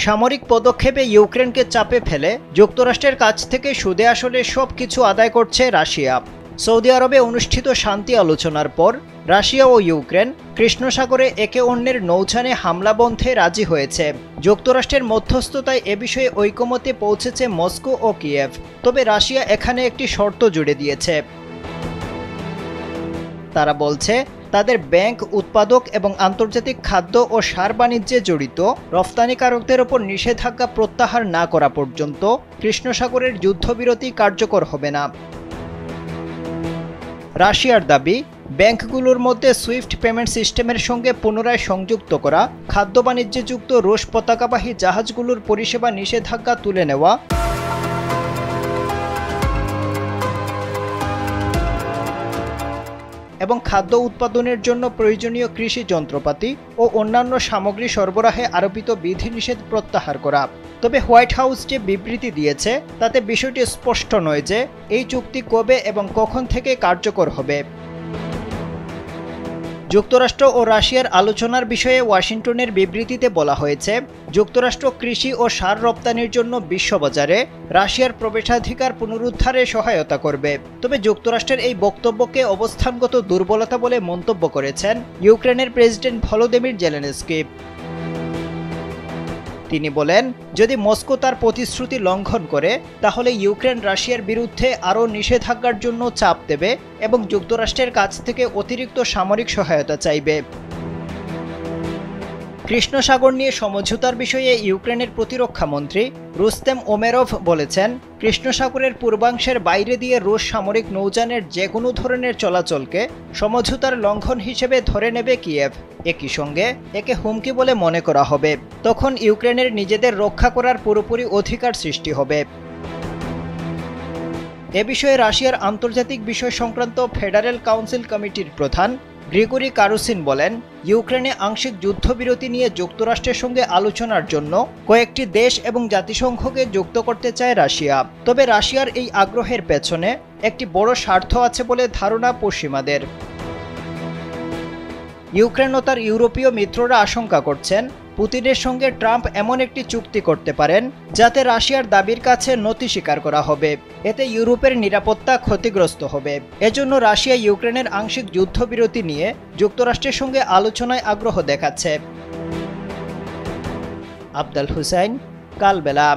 সামরিক পদক্ষেপে ইউক্রেনকে চাপে ফেলে যুক্তরাষ্ট্রের কাছ থেকে সুদে আসলে সবকিছু আদায় করছে রাশিয়া। সৌদি আরবে অনুষ্ঠিত শান্তি আলোচনার পর রাশিয়া ও ইউক্রেন কৃষ্ণ সাগরে একে অন্যের নৌযানে হামলা বন্ধে রাজি হয়েছে। যুক্তরাষ্ট্রের মধ্যস্থতায় এ বিষয়ে ঐকমত্যে পৌঁছেছে মস্কো ও কিয়েভ। তবে রাশিয়া এখানে একটি শর্ত জুড়ে দিয়েছে। তারা বলছে, তাদের ব্যাংক, উৎপাদক এবং আন্তর্জাতিক খাদ্য ও সার বাণিজ্যে জড়িত রফতানিকারকদের ওপর নিষেধাজ্ঞা প্রত্যাহার না করা পর্যন্ত কৃষ্ণ সাগরের যুদ্ধবিরতি কার্যকর হবে না। রাশিয়ার দাবি, ব্যাংকগুলোর মধ্যে সুইফট পেমেন্ট সিস্টেমের সঙ্গে পুনরায় সংযুক্ত করা, খাদ্য বাণিজ্যে যুক্ত রুশ পতাকাবাহী জাহাজগুলোর পরিষেবা নিষেধাজ্ঞা তুলে নেওয়া এবং খাদ্য উৎপাদনের জন্য প্রয়োজনীয় কৃষি যন্ত্রপাতি ও অন্যান্য সামগ্রী সরবরাহে আরোপিত বিধিনিষেধ প্রত্যাহার করা। তবে হোয়াইট হাউস যে বিবৃতি দিয়েছে তাতে বিষয়টি স্পষ্ট নয় যে এই চুক্তি কবে এবং কখন থেকে কার্যকর হবে। যুক্তরাষ্ট্র ও রাশিয়ার আলোচনার বিষয়ে ওয়াশিংটনের বিবৃতিতে বলা হয়েছে, যুক্তরাষ্ট্র কৃষি ও সার রপ্তানির জন্য বিশ্ববাজারে রাশিয়ার প্রবেশাধিকার পুনরুদ্ধারে সহায়তা করবে। তবে যুক্তরাষ্ট্রের এই বক্তব্যকে অবস্থানগত দুর্বলতা বলে মন্তব্য করেছেন ইউক্রেনের প্রেসিডেন্ট ভলোদিমির জেলেনস্কি। তিনি বলেন, যদি মস্কো তার প্রতিশ্রুতি লঙ্ঘন করে তাহলে ইউক্রেন রাশিয়ার বিরুদ্ধে আরও নিষেধাজ্ঞার জন্য চাপ দেবে এবং যুক্তরাষ্ট্রের কাছ থেকে অতিরিক্ত সামরিক সহায়তা চাইবে। কৃষ্ণ সাগর নিয়ে সমঝোতার বিষয়ে ইউক্রেনের প্রতিরক্ষা মন্ত্রী রুস্তেম ওমেরভ বলেছেন, কৃষ্ণ সাগরের পূর্বাংশের বাইরে দিয়ে রুশ সামরিক নৌযানের যে কোনো ধরনের চলাচলকে সমঝোতার লঙ্ঘন হিসেবে ধরে নেবে কিয়েভ। একই সঙ্গে একে হুমকি বলে মনে করা হবে। তখন ইউক্রেনের নিজেদের রক্ষা করার পুরোপুরি অধিকার সৃষ্টি হবে। এ বিষয়ে রাশিয়ার আন্তর্জাতিক বিষয় সংক্রান্ত ফেডারেল কাউন্সিল কমিটির প্রধান গ্রিগরি কারুসিন বলেন, ইউক্রেনে আংশিক যুদ্ধবিরতি নিয়ে যুক্তরাষ্ট্রের সঙ্গে আলোচনার জন্য কয়েকটি দেশ এবং জাতিসংঘকে যুক্ত করতে চায় রাশিয়া। তবে রাশিয়ার এই আগ্রহের পেছনে একটি বড় স্বার্থ আছে বলে ধারণা পশ্চিমাদের। ইউক্রেন ও তার ইউরোপীয় মিত্ররা আশঙ্কা করছেন, পুতিনের সঙ্গে ট্রাম্প এমন একটি চুক্তি করতে পারেন যাতে রাশিয়ার দাবির কাছে নতি স্বীকার করা হবে। এতে ইউরোপের নিরাপত্তা ক্ষতিগ্রস্ত হবে। এজন্য রাশিয়া ইউক্রেনের আংশিক যুদ্ধবিরতি নিয়ে যুক্তরাষ্ট্রের সঙ্গে আলোচনায় আগ্রহ দেখাচ্ছে। আফজাল হুসাইন, কালবেলা।